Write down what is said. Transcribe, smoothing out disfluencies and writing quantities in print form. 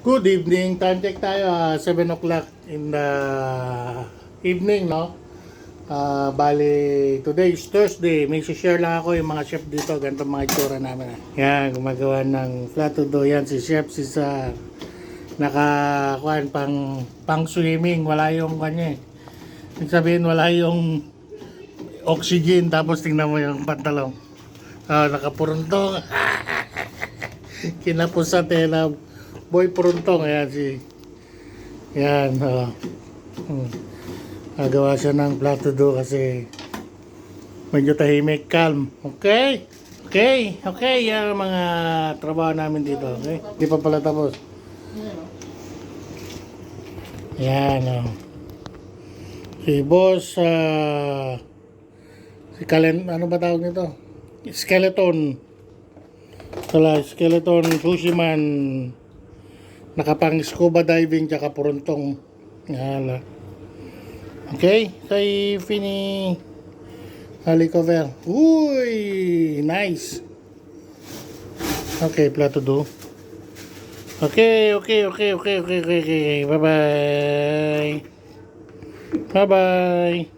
Good evening. Time check tayo. 7 o'clock in the evening, no? Bali, today is Thursday. May share lang ako yung mga chef dito. Ganito mga itsura namin. Yan, gumagawa ng flato do. Yan, si chef, si sa nakakuan pang swimming. Wala yung kanya eh. Ibig sabihin, wala yung oxygen. Tapos tingnan mo yung pantalong. Nakapuruntong. Kinapos sa tela. Boy Pruntong, ayan si yan, nagawa siya ng plato do kasi medyo tahimik, calm. Okay? Okay, yan ang mga trabaho namin dito. Okay? Hindi pa pala tapos. Yan, si boss, si ano ba tawag nito? Skeleton sushi man. Nakapang scuba diving tsaka puruntong. Hala. Okay, kay Fini Halicover. Uy, nice. Okay, plato do. Okay. Bye-bye.